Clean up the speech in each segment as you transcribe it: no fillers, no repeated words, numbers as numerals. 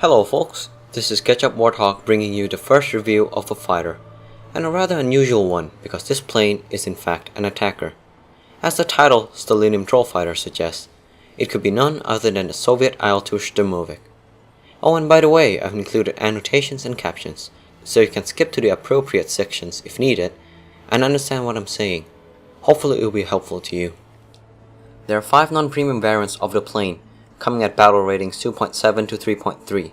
Hello folks, this is Ketchup Warthog bringing you the first review of a fighter, and a rather unusual one because this plane is in fact an attacker. As the title Stalinium Trollfighter suggests, it could be none other than the Soviet IL-2 Sturmovik. Oh, and by the way, I've included annotations and captions, so you can skip to the appropriate sections if needed, and understand what I'm saying. Hopefully it will be helpful to you. There are 5 non-premium variants of the plane, coming at battle ratings 2.7 to 3.3,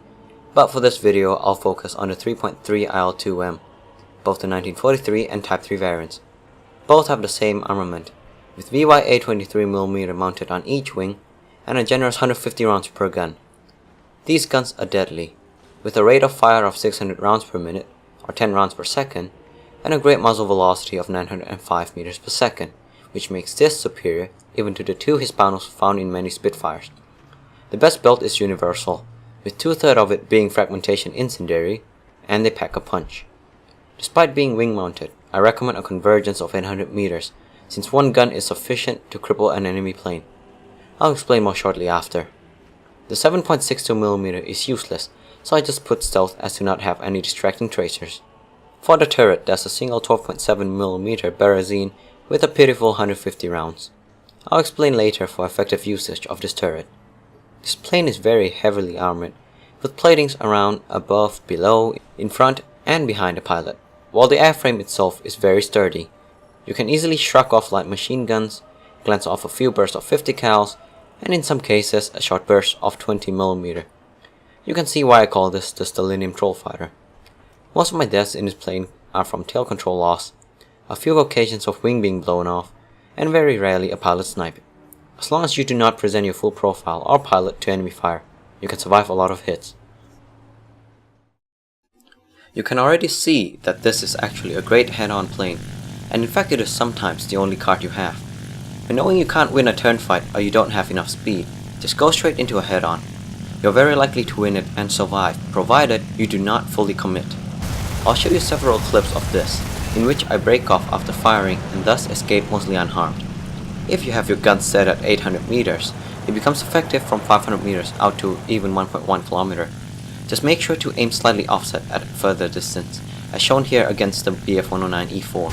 but for this video I'll focus on the 3.3 IL-2M, both the 1943 and Type 3 variants. Both have the same armament, with VYA 23mm mounted on each wing, and a generous 150 rounds per gun. These guns are deadly, with a rate of fire of 600 rounds per minute, or 10 rounds per second, and a great muzzle velocity of 905 meters per second, which makes this superior even to the 2 Hispanos found in many Spitfires. The best build is universal, with 2/3 of it being fragmentation incendiary, and they pack a punch. Despite being wing mounted, I recommend a convergence of 800 meters, since one gun is sufficient to cripple an enemy plane. I'll explain more shortly after. The 7.62mm is useless, so I just put stealth as to not have any distracting tracers. For the turret, there's a single 12.7mm Berezine with a pitiful 150 rounds. I'll explain later for effective usage of this turret. This plane is very heavily armored, with platings around, above, below, in front and behind the pilot, while the airframe itself is very sturdy. You can easily shrug off light machine guns, glance off a few bursts of 50 cals, and in some cases a short burst of 20mm. You can see why I call this the Stalinium Trollfighter. Most of my deaths in this plane are from tail control loss, a few occasions of wing being blown off, and very rarely a pilot snipe. As long as you do not present your full profile or pilot to enemy fire, you can survive a lot of hits. You can already see that this is actually a great head-on plane, and in fact it is sometimes the only card you have. When knowing you can't win a turn fight or you don't have enough speed, just go straight into a head-on. You're very likely to win it and survive, provided you do not fully commit. I'll show you several clips of this, in which I break off after firing and thus escape mostly unharmed. If you have your gun set at 800 meters, it becomes effective from 500 meters out to even 1.1 kilometer. Just make sure to aim slightly offset at a further distance, as shown here against the BF-109E4.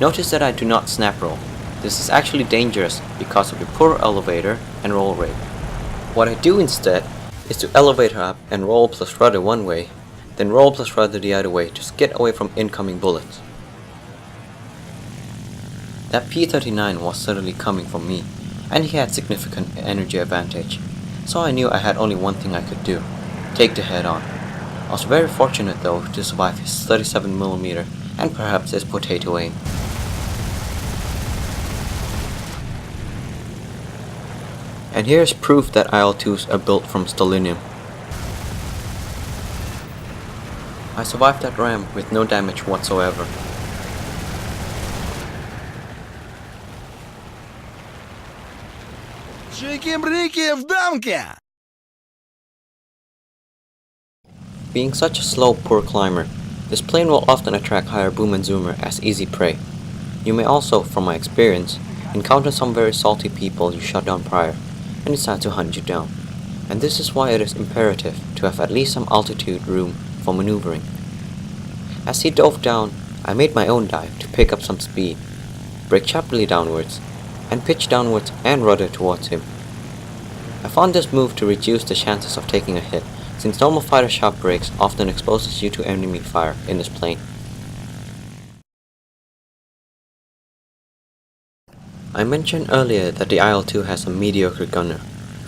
Notice that I do not snap roll. This is actually dangerous because of the poor elevator and roll rate. What I do instead is to elevator up and roll plus rudder one way, then roll plus rudder the other way to get away from incoming bullets. That P-39 was certainly coming from me, and he had significant energy advantage, so I knew I had only one thing I could do: take the head on. I was very fortunate though to survive his 37mm and perhaps his potato aim. And here's proof that IL-2s are built from Stalinium. I survived that ram with no damage whatsoever. Being such a slow, poor climber, this plane will often attract higher boom and zoomer as easy prey. You may also, from my experience, encounter some very salty people you shot down prior and decide to hunt you down. And this is why it is imperative to have at least some altitude room for maneuvering. As he dove down, I made my own dive to pick up some speed, brake sharply downwards, and pitch downwards and rudder towards him. I found this move to reduce the chances of taking a hit, since normal fighter sharp brakes often exposes you to enemy fire in this plane. I mentioned earlier that the IL-2 has a mediocre gunner,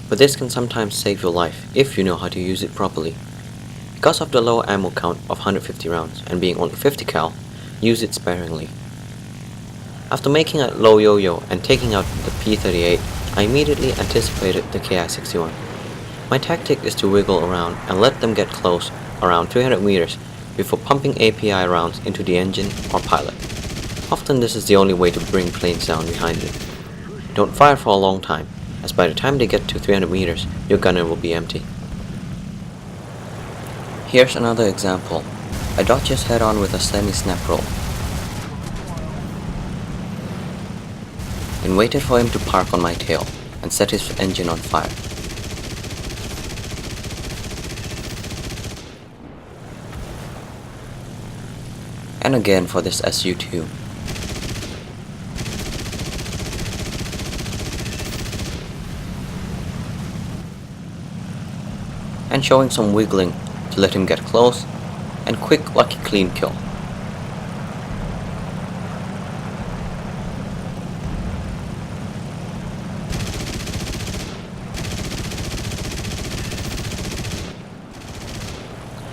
but this can sometimes save your life if you know how to use it properly. Because of the low ammo count of 150 rounds and being only 50 cal, use it sparingly. After making a low yo-yo and taking out the P-38, I immediately anticipated the Ki-61. My tactic is to wiggle around and let them get close, around 300 meters, before pumping API rounds into the engine or pilot. Often this is the only way to bring planes down behind you. Don't fire for a long time, as by the time they get to 300 meters, your gunner will be empty. Here's another example. I dodged his head on with a semi-snap roll, and waited for him to park on my tail and set his engine on fire. and again for this SU-2. And showing some wiggling to let him get close, and quick lucky clean kill.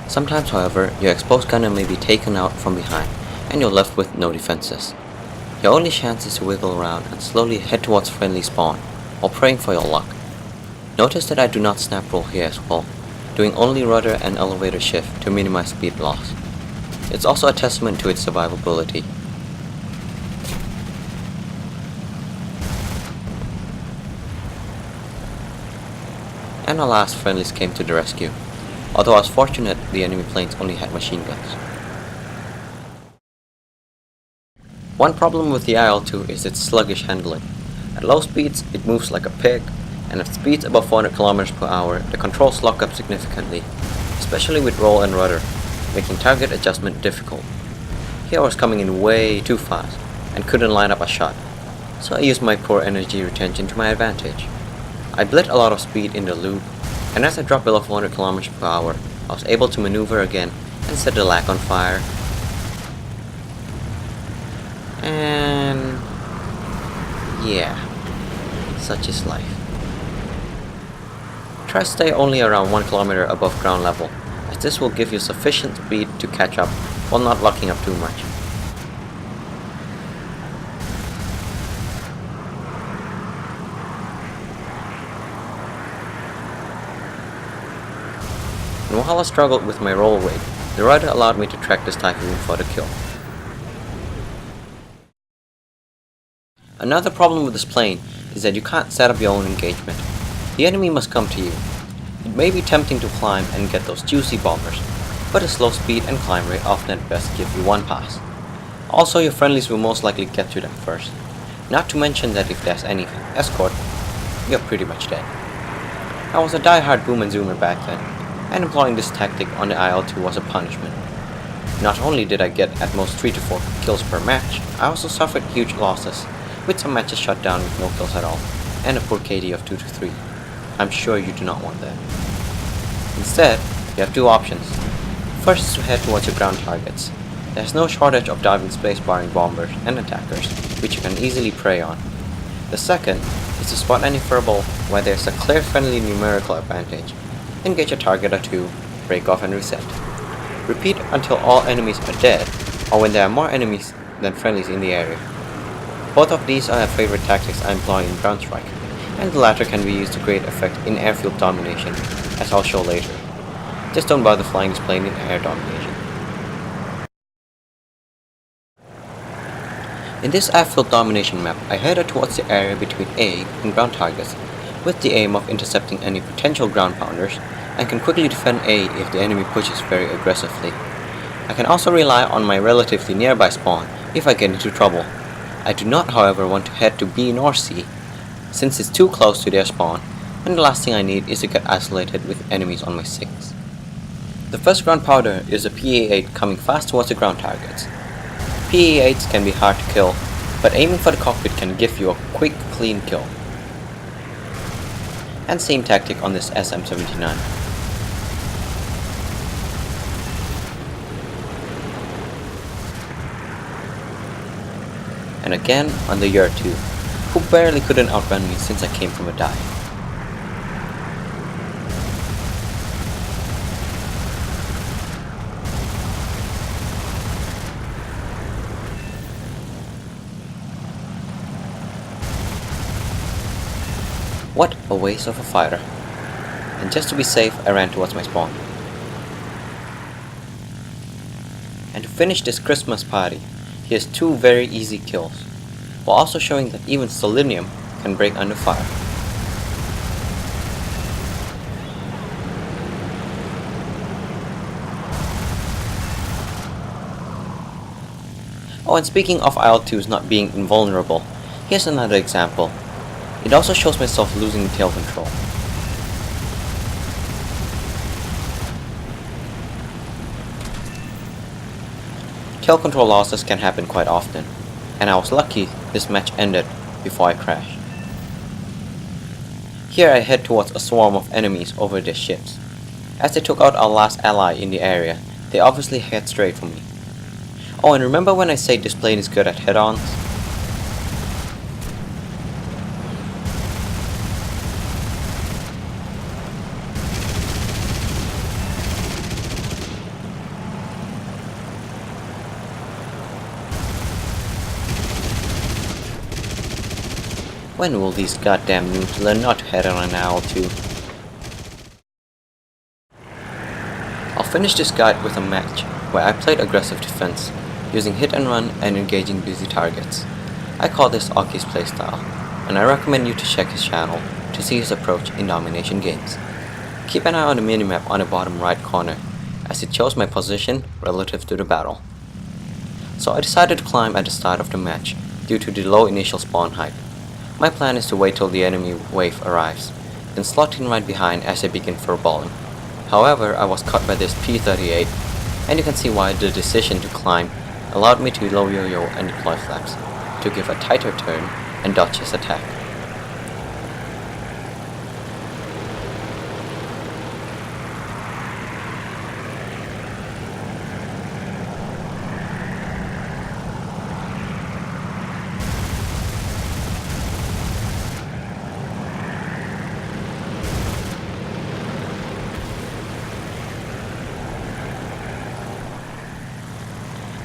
Sometimes, however, your exposed gunner may be taken out from behind, and you're left with no defenses. Your only chance is to wiggle around and slowly head towards friendly spawn, while praying for your luck. Notice that I do not snap roll here as well, doing only rudder and elevator shift to minimize speed loss. It's also a testament to its survivability. And alas, friendlies came to the rescue, although I was fortunate the enemy planes only had machine guns. One problem with the IL-2 is its sluggish handling. At low speeds, it moves like a pig, and at speeds above 400 km per hour, the controls lock up significantly, especially with roll and rudder, making target adjustment difficult. Here I was coming in way too fast, and couldn't line up a shot, so I used my poor energy retention to my advantage. I bled a lot of speed in the loop, and as I dropped below 400 km per hour, I was able to maneuver again and set the lag on fire. And yeah, such is life. Try to stay only around 1 km above ground level, as this will give you sufficient speed to catch up while not locking up too much. And while I struggled with my roll weight, the rudder allowed me to track this Typhoon for the kill. Another problem with this plane is that you can't set up your own engagement. The enemy must come to you. It may be tempting to climb and get those juicy bombers, but a slow speed and climb rate often at best give you one pass. Also, your friendlies will most likely get to them first. Not to mention that if there's any escort, you're pretty much dead. I was a die-hard boom and zoomer back then, and employing this tactic on the IL-2 was a punishment. Not only did I get at most 3 to 4 kills per match, I also suffered huge losses, with some matches shut down with no kills at all, and a poor KD of 2 to 3. I'm sure you do not want that. Instead, you have two options. First is to head towards your ground targets. There's no shortage of diving space-barring bombers and attackers, which you can easily prey on. The second is to spot any furball where there's a clear friendly numerical advantage. Engage a target or two, break off and reset. Repeat until all enemies are dead, or when there are more enemies than friendlies in the area. Both of these are my favorite tactics I employ in ground strike, and the latter can be used to great effect in airfield domination, as I'll show later. Just don't bother flying this plane in air domination. In this airfield domination map, I headed towards the area between A and ground targets, with the aim of intercepting any potential ground pounders, and can quickly defend A if the enemy pushes very aggressively. I can also rely on my relatively nearby spawn if I get into trouble. I do not, however, want to head to B nor C, since it's too close to their spawn, and the last thing I need is to get isolated with enemies on my 6. The first ground powder is a PA-8 coming fast towards the ground targets. PA-8s can be hard to kill, but aiming for the cockpit can give you a quick, clean kill. And same tactic on this SM-79. And again on the IL-2, who barely couldn't outrun me since I came from a dive. What a waste of a fighter. And just to be safe, I ran towards my spawn. And to finish this Christmas party, here's 2 very easy kills, while also showing that even Stalinium can break under fire. Oh, and speaking of IL-2s not being invulnerable, here's another example. It also shows myself losing tail control. Kill control losses can happen quite often, and I was lucky this match ended before I crashed. Here I head towards a swarm of enemies over their ships. As they took out our last ally in the area, they obviously head straight for me. Oh, and remember when I said this plane is good at head-ons? When will these goddamn noobs learn not to head on an IL-2? I'll finish this guide with a match where I played aggressive defense, using hit and run and engaging busy targets. I call this Aki's playstyle, and I recommend you to check his channel to see his approach in domination games. Keep an eye on the minimap on the bottom right corner, as it shows my position relative to the battle. So I decided to climb at the start of the match, due to the low initial spawn height. My plan is to wait till the enemy wave arrives, then slot in right behind as I begin furballing. However, I was caught by this P-38, and you can see why the decision to climb allowed me to low yo-yo and deploy flaps, to give a tighter turn and dodge his attack.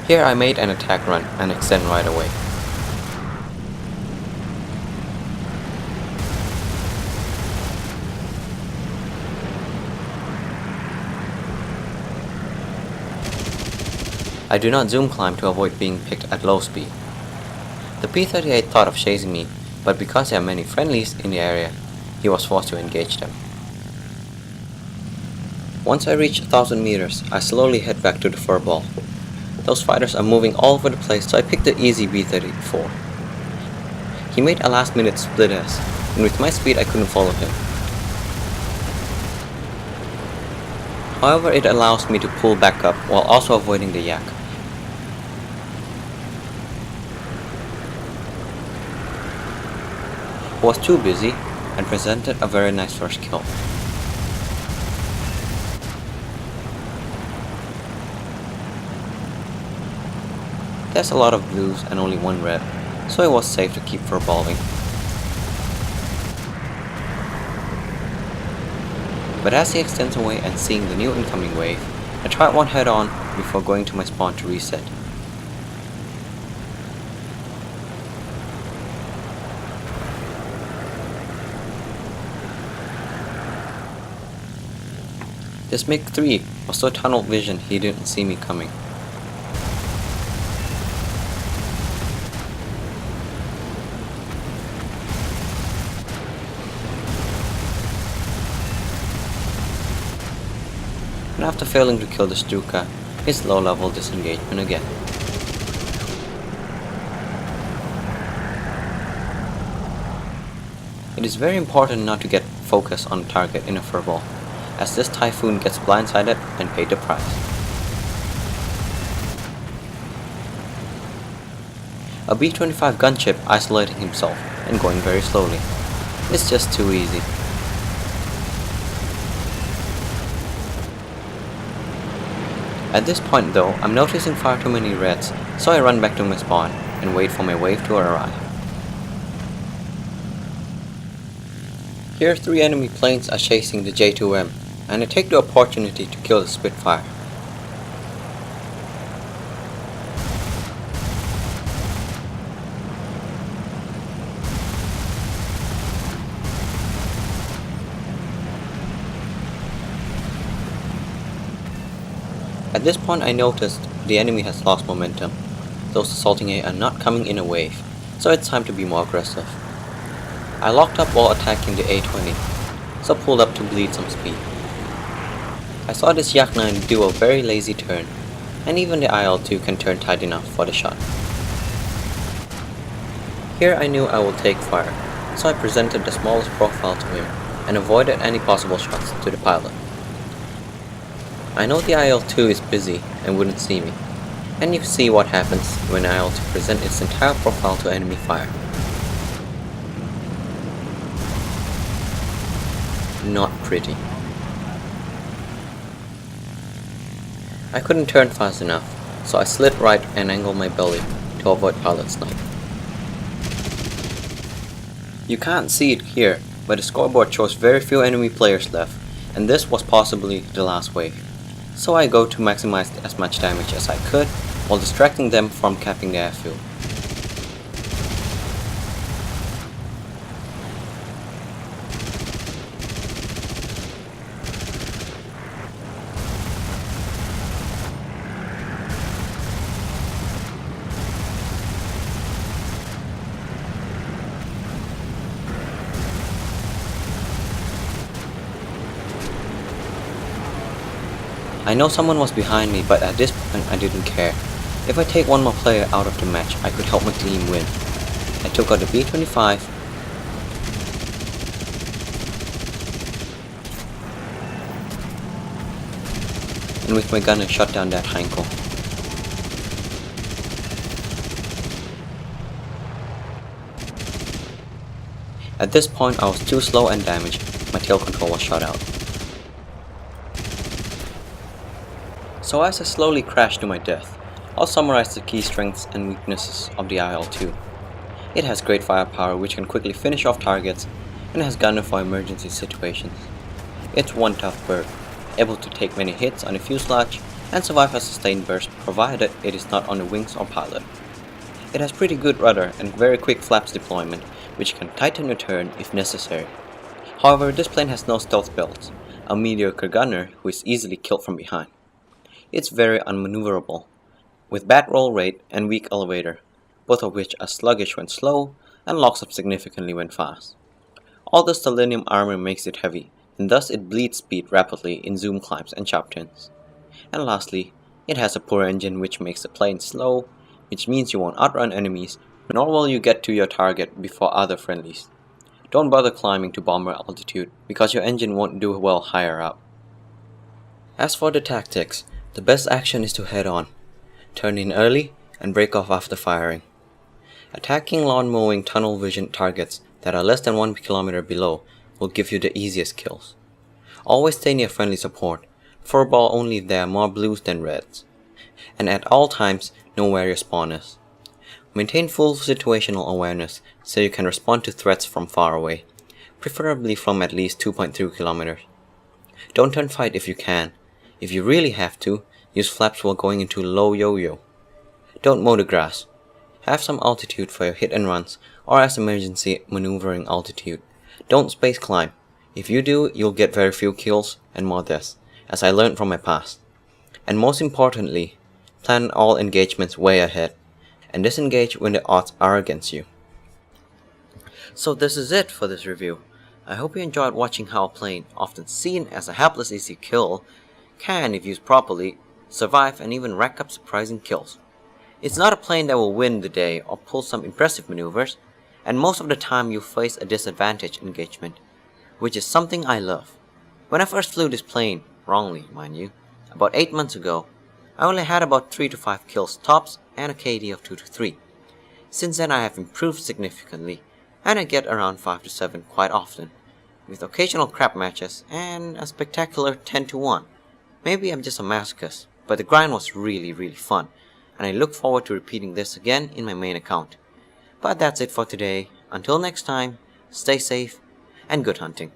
Here I made an attack run and extend right away. I do not zoom climb to avoid being picked at low speed. The P-38 thought of chasing me, but because there are many friendlies in the area, he was forced to engage them. Once I reach 1000 meters, I slowly head back to the furball. Those fighters are moving all over the place, so I picked the easy B-34. He made a last minute split S, and with my speed I couldn't follow him. However, it allows me to pull back up while also avoiding the yak. I was too busy and presented a very nice first kill. There's a lot of blues and only one red, so it was safe to keep furballing. But as he extends away and seeing the new incoming wave, I tried one head on before going to my spawn to reset. This MiG-3 was so tunnel vision he didn't see me coming. And after failing to kill the Stuka, his low-level disengagement again. It is very important not to get focus on the target in a furball, as this typhoon gets blindsided and paid the price. A B-25 gunship isolating himself and going very slowly. It's just too easy. At this point though, I'm noticing far too many reds, so I run back to my spawn and wait for my wave to arrive. Here 3 enemy planes are chasing the J2M, and I take the opportunity to kill the Spitfire. At this point I noticed the enemy has lost momentum. Those assaulting A are not coming in a wave, so it's time to be more aggressive. I locked up while attacking the A-20, so pulled up to bleed some speed. I saw this Yak-9 do a very lazy turn, and even the IL-2 can turn tight enough for the shot. Here I knew I would take fire, so I presented the smallest profile to him and avoided any possible shots to the pilot. I know the IL-2 is busy and wouldn't see me, And you see what happens when IL-2 presents its entire profile to enemy fire. Not pretty. I couldn't turn fast enough, so I slid right and angled my belly to avoid pilot snipe. You can't see it here, but the scoreboard shows very few enemy players left, and this was possibly the last wave. So I go to maximize as much damage as I could, while distracting them from capping the airfield. I know someone was behind me, but at this point I didn't care. If I take one more player out of the match, I could help my team win. I took out the B-25, and with my gun I shot down that Heinkel. At this point I was too slow and damaged, my tail control was shot out. So as I slowly crashed to my death, I'll summarize the key strengths and weaknesses of the IL-2. It has great firepower which can quickly finish off targets, and has gunner for emergency situations. It's one tough bird, able to take many hits on the fuselage and survive a sustained burst provided it is not on the wings or pilot. It has pretty good rudder and very quick flaps deployment which can tighten your turn if necessary. However, this plane has no stealth belts, a mediocre gunner who is easily killed from behind. It's very unmaneuverable, with bad roll rate and weak elevator, both of which are sluggish when slow and locks up significantly when fast. All the Stalinium armor makes it heavy, and thus it bleeds speed rapidly in zoom climbs and sharp turns. And lastly, it has a poor engine which makes the plane slow, which means you won't outrun enemies, nor will you get to your target before other friendlies. Don't bother climbing to bomber altitude, because your engine won't do well higher up. As for the tactics, the best action is to head on, turn in early, and break off after firing. Attacking lawn mowing tunnel vision targets that are less than 1 kilometer below will give you the easiest kills. Always stay near friendly support, furball only if there are more blues than reds. And at all times, know where your spawn is. Maintain full situational awareness so you can respond to threats from far away, preferably from at least 2.2 kilometers. Don't turn fight if you can. If you really have to, use flaps while going into low yo-yo. Don't mow the grass. Have some altitude for your hit and runs or as emergency maneuvering altitude. Don't space climb. If you do, you'll get very few kills and more deaths, as I learned from my past. And most importantly, plan all engagements way ahead, and disengage when the odds are against you. So this is it for this review. I hope you enjoyed watching how a plane, often seen as a helpless easy kill, can, if used properly, survive and even rack up surprising kills. It's not a plane that will win the day or pull some impressive maneuvers, and most of the time you face a disadvantaged engagement, which is something I love. When I first flew this plane, wrongly mind you, about 8 months ago, I only had about 3 to 5 kills tops and a KD of 2 to 3. Since then I have improved significantly, and I get around 5 to 7 quite often, with occasional crap matches and a spectacular 10 to 1. Maybe I'm just a masochist, but the grind was really fun, and I look forward to repeating this again in my main account. But that's it for today. Until next time, stay safe and good hunting.